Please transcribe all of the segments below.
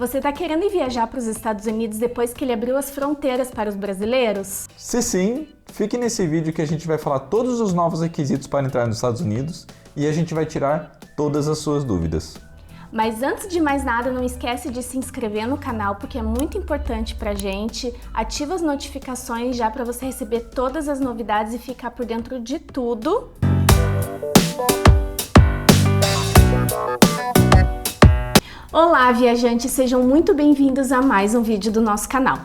Você está querendo ir viajar para os Estados Unidos depois que ele abriu as fronteiras para os brasileiros? Se sim, fique nesse vídeo que a gente vai falar todos os novos requisitos para entrar nos Estados Unidos e a gente vai tirar todas as suas dúvidas. Mas antes de mais nada, não esquece de se inscrever no canal porque é muito importante pra gente. Ativa as notificações já para você receber todas as novidades e ficar por dentro de tudo. Olá, viajantes! Sejam muito bem-vindos a mais um vídeo do nosso canal.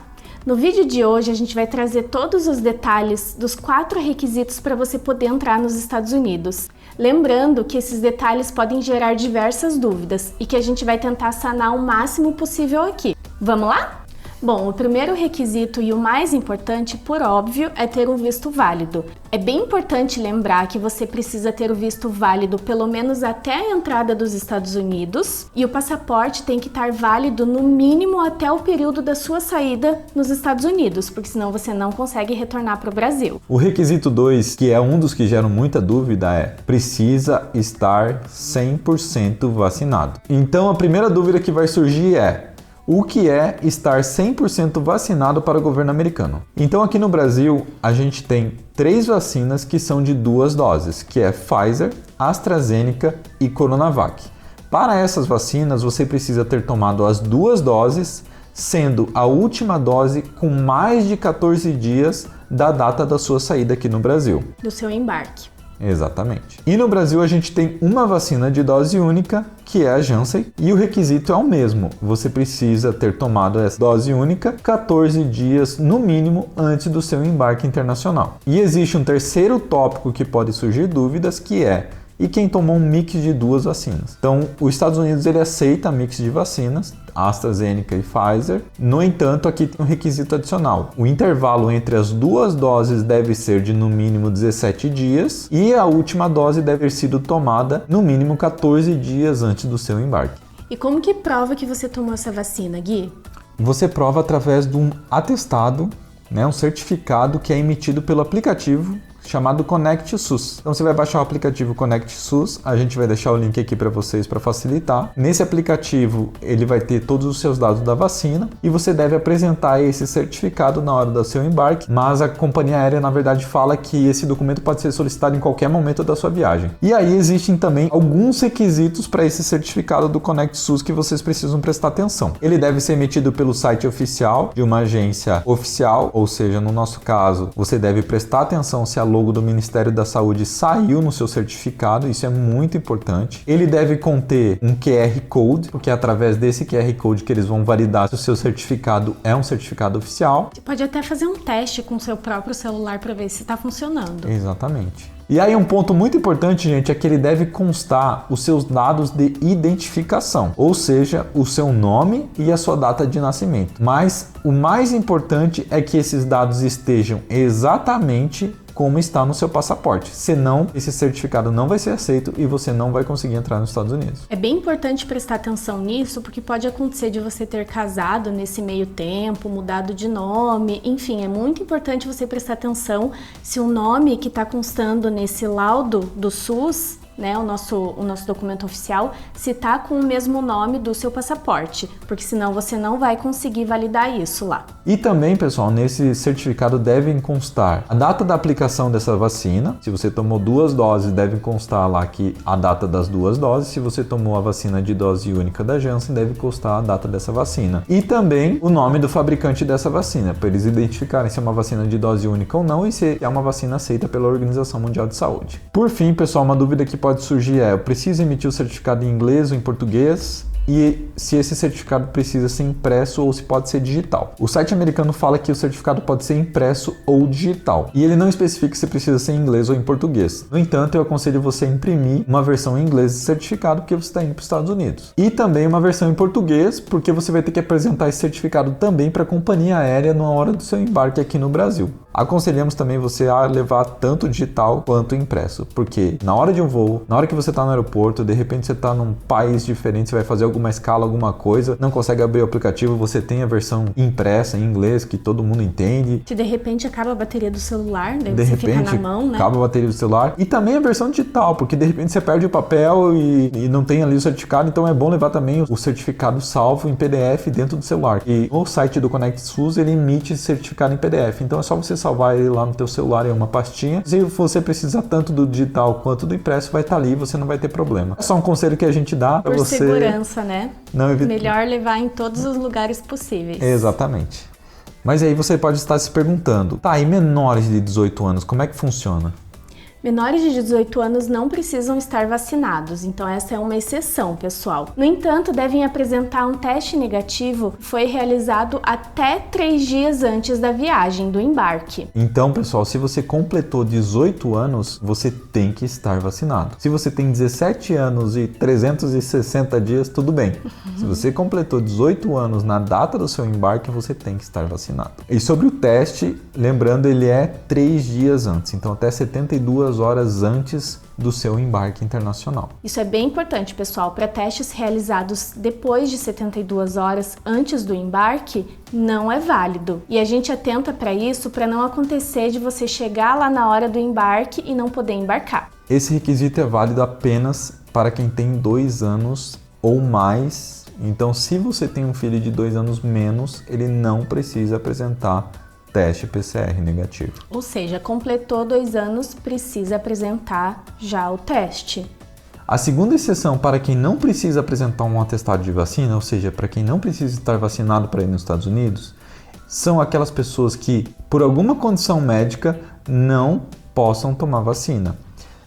No vídeo de hoje, a gente vai trazer todos os detalhes dos 4 requisitos para você poder entrar nos Estados Unidos. Lembrando que esses detalhes podem gerar diversas dúvidas e que a gente vai tentar sanar o máximo possível aqui. Vamos lá? Bom, o primeiro requisito e o mais importante, por óbvio, é ter um visto válido. É bem importante lembrar que você precisa ter o visto válido pelo menos até a entrada dos Estados Unidos e o passaporte tem que estar válido no mínimo até o período da sua saída nos Estados Unidos, porque senão você não consegue retornar para o Brasil. O requisito 2, que é um dos que geram muita dúvida, é precisa estar 100% vacinado. Então a primeira dúvida que vai surgir é: o que é estar 100% vacinado para o governo americano? Então aqui no Brasil a gente tem 3 vacinas que são de 2 doses, que é Pfizer, AstraZeneca e Coronavac. Para essas vacinas você precisa ter tomado as 2 doses, sendo a última dose com mais de 14 dias da data da sua saída aqui no Brasil. Do seu embarque. Exatamente. E no Brasil a gente tem uma vacina de dose única, que é a Janssen, e o requisito é o mesmo. Você precisa ter tomado essa dose única 14 dias no mínimo antes do seu embarque internacional. E existe um terceiro tópico que pode surgir dúvidas, que é: e quem tomou um mix de 2 vacinas? Então, os Estados Unidos ele aceita mix de vacinas, AstraZeneca e Pfizer. No entanto, aqui tem um requisito adicional. O intervalo entre as 2 doses deve ser de no mínimo 17 dias e a última dose deve ter sido tomada no mínimo 14 dias antes do seu embarque. E como que prova que você tomou essa vacina, Gui? Você prova através de um atestado, um certificado que é emitido pelo aplicativo chamado Connect SUS. Então você vai baixar o aplicativo Connect SUS, a gente vai deixar o link aqui para vocês para facilitar. Nesse aplicativo ele vai ter todos os seus dados da vacina e você deve apresentar esse certificado na hora do seu embarque, mas a companhia aérea na verdade fala que esse documento pode ser solicitado em qualquer momento da sua viagem. E aí existem também alguns requisitos para esse certificado do Connect SUS que vocês precisam prestar atenção. Ele deve ser emitido pelo site oficial de uma agência oficial, ou seja, no nosso caso, você deve prestar atenção se a logo do Ministério da Saúde saiu no seu certificado, isso é muito importante. Ele deve conter um QR Code, porque é através desse QR Code que eles vão validar se o seu certificado é um certificado oficial. Você pode até fazer um teste com o seu próprio celular para ver se está funcionando. Exatamente. E aí um ponto muito importante, gente, é que ele deve constar os seus dados de identificação, ou seja, o seu nome e a sua data de nascimento. Mas o mais importante é que esses dados estejam exatamente como está no seu passaporte. Senão, esse certificado não vai ser aceito e você não vai conseguir entrar nos Estados Unidos. É bem importante prestar atenção nisso, porque pode acontecer de você ter casado nesse meio tempo, mudado de nome, enfim, é muito importante você prestar atenção se o nome que está constando nesse laudo do SUS, o nosso documento oficial, se tá com o mesmo nome do seu passaporte, porque senão você não vai conseguir validar isso lá. E também, pessoal, nesse certificado devem constar a data da aplicação dessa vacina. Se você tomou 2 doses, deve constar lá que a data das 2 doses. Se você tomou a vacina de dose única da Janssen, deve constar a data dessa vacina. E também o nome do fabricante dessa vacina, para eles identificarem se é uma vacina de dose única ou não e se é uma vacina aceita pela Organização Mundial de Saúde. Por fim, pessoal, uma dúvida que pode surgir é: eu preciso emitir o certificado em inglês ou em português? E se esse certificado precisa ser impresso ou se pode ser digital. O site americano fala que o certificado pode ser impresso ou digital. E ele não especifica se precisa ser em inglês ou em português. No entanto, eu aconselho você a imprimir uma versão em inglês do certificado porque você está indo para os Estados Unidos. E também uma versão em português, porque você vai ter que apresentar esse certificado também para a companhia aérea na hora do seu embarque aqui no Brasil. Aconselhamos também você a levar tanto digital quanto impresso, porque na hora de um voo, na hora que você está no aeroporto, de repente você está num país diferente, você vai fazer alguma alguma escala, alguma coisa, não consegue abrir o aplicativo, você tem a versão impressa em inglês que todo mundo entende. Se de repente acaba a bateria do celular, daí você fica na mão, né? Acaba a bateria do celular. E também a versão digital, porque de repente você perde o papel e não tem ali o certificado, então é bom levar também o certificado salvo em PDF dentro do celular. E o site do Conect SUS, ele emite esse certificado em PDF, então é só você salvar ele lá no teu celular em uma pastinha. Se você precisar tanto do digital quanto do impresso, vai estar ali, você não vai ter problema. É só um conselho que a gente dá para você. Por segurança, né? Não evita... Melhor levar em todos os lugares possíveis. Exatamente. Mas aí você pode estar se perguntando, tá, e menores de 18 anos, como é que funciona? Menores de 18 anos não precisam estar vacinados, então essa é uma exceção, pessoal. No entanto, devem apresentar um teste negativo que foi realizado até 3 dias antes da viagem, do embarque. Então, pessoal, se você completou 18 anos, você tem que estar vacinado. Se você tem 17 anos e 360 dias, tudo bem. Se você completou 18 anos na data do seu embarque, você tem que estar vacinado. E sobre o teste, lembrando, ele é 3 dias antes, então até 72 horas antes do seu embarque internacional. Isso é bem importante, pessoal. Para testes realizados depois de 72 horas antes do embarque, não é válido. E a gente atenta para isso para não acontecer de você chegar lá na hora do embarque e não poder embarcar. Esse requisito é válido apenas para quem tem 2 anos ou mais. Então, se você tem um filho de 2 anos menos, ele não precisa apresentar teste PCR negativo. Ou seja, completou 2 anos, precisa apresentar já o teste. A segunda exceção para quem não precisa apresentar um atestado de vacina, ou seja, para quem não precisa estar vacinado para ir nos Estados Unidos, são aquelas pessoas que, por alguma condição médica, não possam tomar vacina.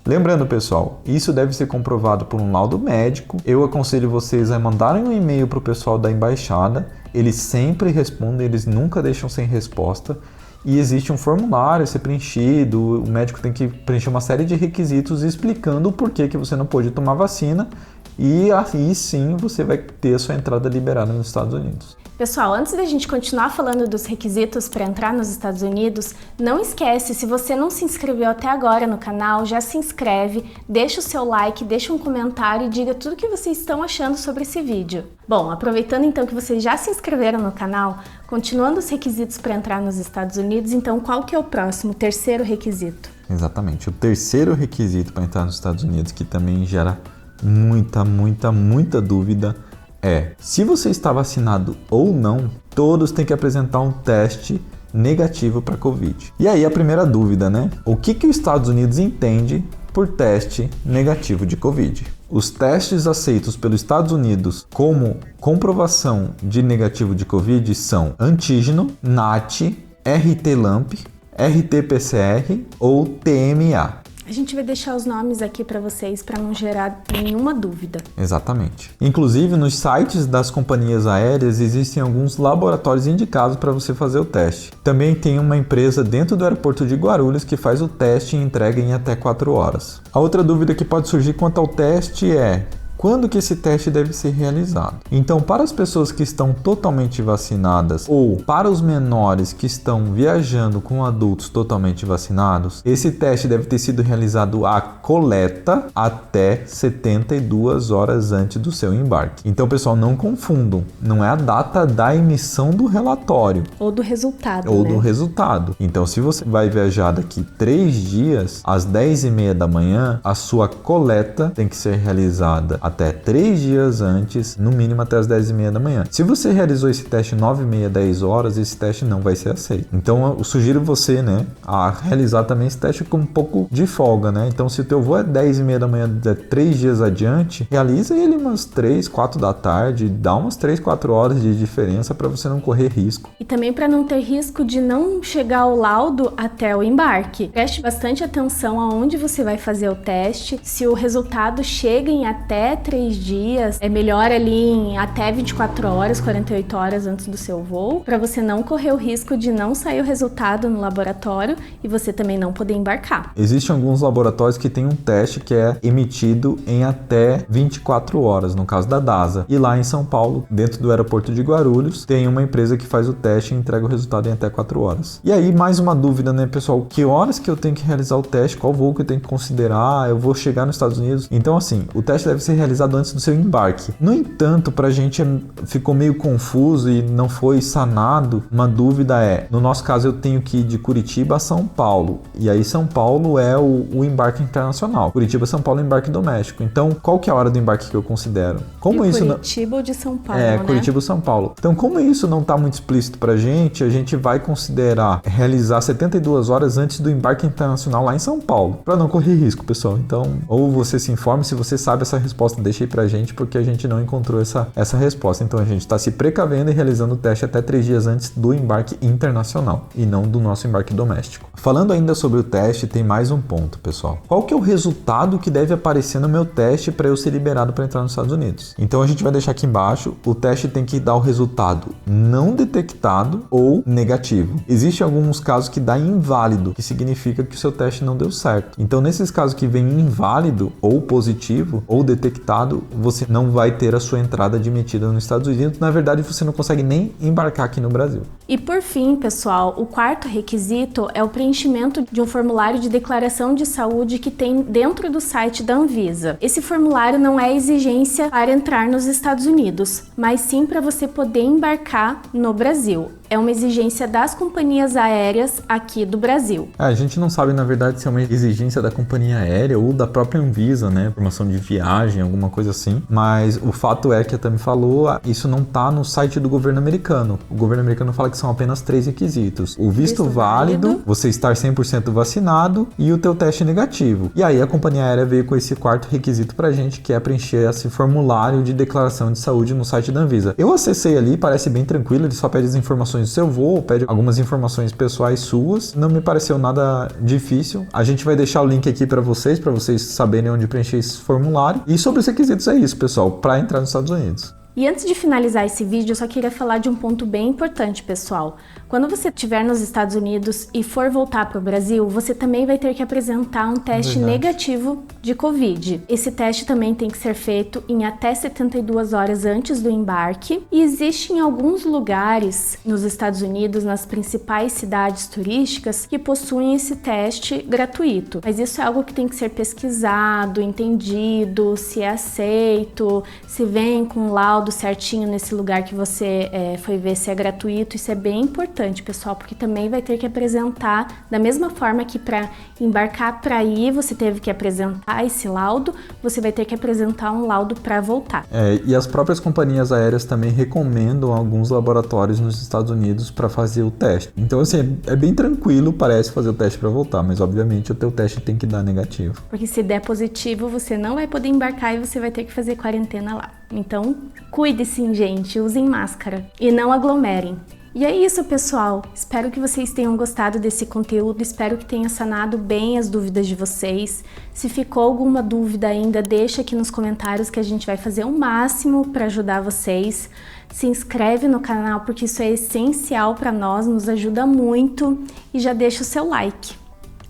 Lembrando, pessoal, isso deve ser comprovado por um laudo médico. Eu aconselho vocês a mandarem um e-mail para o pessoal da embaixada. Eles sempre respondem, eles nunca deixam sem resposta. E existe um formulário a ser preenchido, o médico tem que preencher uma série de requisitos explicando o porquê que você não pôde tomar vacina. E aí sim você vai ter a sua entrada liberada nos Estados Unidos. Pessoal, antes da gente continuar falando dos requisitos para entrar nos Estados Unidos, não esquece, se você não se inscreveu até agora no canal, já se inscreve, deixa o seu like, deixa um comentário e diga tudo o que vocês estão achando sobre esse vídeo. Bom, aproveitando então que vocês já se inscreveram no canal, continuando os requisitos para entrar nos Estados Unidos, então qual que é o próximo, terceiro requisito? Exatamente, o terceiro requisito para entrar nos Estados Unidos, que também gera muita dúvida, é: se você está vacinado ou não, todos têm que apresentar um teste negativo para Covid. E aí a primeira dúvida, né? O que os Estados Unidos entende por teste negativo de Covid? Os testes aceitos pelos Estados Unidos como comprovação de negativo de Covid são antígeno, NAT, RT-LAMP, RT-PCR ou TMA. A gente vai deixar os nomes aqui para vocês para não gerar nenhuma dúvida. Exatamente. Inclusive, nos sites das companhias aéreas existem alguns laboratórios indicados para você fazer o teste. Também tem uma empresa dentro do aeroporto de Guarulhos que faz o teste e entrega em até 4 horas. A outra dúvida que pode surgir quanto ao teste é: quando que esse teste deve ser realizado? Então, para as pessoas que estão totalmente vacinadas ou para os menores que estão viajando com adultos totalmente vacinados, esse teste deve ter sido realizado a coleta até 72 horas antes do seu embarque. Então, pessoal, não confundam. Não é a data da emissão do relatório. Ou do resultado, Ou né? do resultado. Então, se você vai viajar daqui 3 dias, às 10h30 da manhã, a sua coleta tem que ser realizada até 3 dias antes, no mínimo até as 10h30 da manhã. Se você realizou esse teste 9h30, 10 horas, esse teste não vai ser aceito. Então eu sugiro você, né, a realizar também esse teste com um pouco de folga, né? Então se o teu voo é 10h30 da manhã, 3 dias adiante, realiza ele umas 3, 4 da tarde, dá umas 3, 4 horas de diferença para você não correr risco. E também para não ter risco de não chegar o laudo até o embarque. Preste bastante atenção aonde você vai fazer o teste. Se o resultado chega em até 3 dias, é melhor ali em até 24 horas, 48 horas antes do seu voo, para você não correr o risco de não sair o resultado no laboratório e você também não poder embarcar. Existem alguns laboratórios que têm um teste que é emitido em até 24 horas, no caso da DASA. E lá em São Paulo, dentro do aeroporto de Guarulhos, tem uma empresa que faz o teste e entrega o resultado em até 4 horas. E aí, mais uma dúvida, né, pessoal? Que horas que eu tenho que realizar o teste? Qual voo que eu tenho que considerar? Eu vou chegar nos Estados Unidos? Então, assim, o teste deve ser realizado realizado antes do seu embarque. No entanto, pra gente ficou meio confuso e não foi sanado. Uma dúvida no nosso caso eu tenho que ir de Curitiba a São Paulo, e aí São Paulo é o embarque internacional. Curitiba, São Paulo é embarque doméstico. Então, qual que é a hora do embarque que eu considero? Como de isso Curitiba ou de São Paulo, né? Curitiba ou São Paulo. Então, como isso não está muito explícito pra gente, a gente vai considerar realizar 72 horas antes do embarque internacional lá em São Paulo, para não correr risco, pessoal. Então, ou você se informe, se você sabe essa resposta, deixa aí pra gente, porque a gente não encontrou essa resposta. Então, a gente está se precavendo e realizando o teste até 3 dias antes do embarque internacional e não do nosso embarque doméstico. Falando ainda sobre o teste, tem mais um ponto, pessoal. Qual que é o resultado que deve aparecer no meu teste para eu ser liberado para entrar nos Estados Unidos? Então, a gente vai deixar aqui embaixo, o teste tem que dar o resultado não detectado ou negativo. Existem alguns casos que dá inválido, que significa que o seu teste não deu certo. Então, nesses casos que vem inválido ou positivo ou detectado, você não vai ter a sua entrada admitida nos Estados Unidos. Na verdade, você não consegue nem embarcar aqui no Brasil. E por fim, pessoal, o quarto requisito é o preenchimento de um formulário de declaração de saúde que tem dentro do site da Anvisa. Esse formulário não é exigência para entrar nos Estados Unidos, mas sim para você poder embarcar no Brasil. É uma exigência das companhias aéreas aqui do Brasil. A gente não sabe, na verdade, se é uma exigência da companhia aérea ou da própria Anvisa, né? Informação de viagem, alguma coisa assim. Mas o fato é que a Tami falou, isso não tá no site do governo americano. O governo americano fala que são apenas 3 requisitos. O visto válido, você estar 100% vacinado e o teu teste negativo. E aí a companhia aérea veio com esse quarto requisito pra gente, que é preencher esse formulário de declaração de saúde no site da Anvisa. Eu acessei ali, parece bem tranquilo, ele só pede as informações do seu voo, pede algumas informações pessoais suas. Não me pareceu nada difícil. A gente vai deixar o link aqui para vocês saberem onde preencher esse formulário. E sobre os requisitos é isso, pessoal, para entrar nos Estados Unidos. E antes de finalizar esse vídeo, eu só queria falar de um ponto bem importante, pessoal. Quando você estiver nos Estados Unidos e for voltar para o Brasil, você também vai ter que apresentar um teste negativo de Covid. Esse teste também tem que ser feito em até 72 horas antes do embarque. E existem alguns lugares nos Estados Unidos, nas principais cidades turísticas, que possuem esse teste gratuito. Mas isso é algo que tem que ser pesquisado, entendido, se é aceito, se vem com laudo certinho nesse lugar que você foi ver se é gratuito. Isso é bem importante, pessoal, porque também vai ter que apresentar, da mesma forma que para embarcar para ir você teve que apresentar esse laudo, você vai ter que apresentar um laudo para voltar. E as próprias companhias aéreas também recomendam alguns laboratórios nos Estados Unidos para fazer o teste. Então, assim, é bem tranquilo, parece, fazer o teste para voltar, mas obviamente o teu teste tem que dar negativo. Porque se der positivo, você não vai poder embarcar e você vai ter que fazer quarentena lá. Então, cuide-se, gente, usem máscara e não aglomerem. E é isso, pessoal. Espero que vocês tenham gostado desse conteúdo, espero que tenha sanado bem as dúvidas de vocês. Se ficou alguma dúvida ainda, deixa aqui nos comentários que a gente vai fazer o máximo para ajudar vocês. Se inscreve no canal porque isso é essencial para nós, nos ajuda muito, e já deixa o seu like.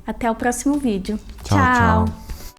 Até o próximo vídeo. Tchau, tchau.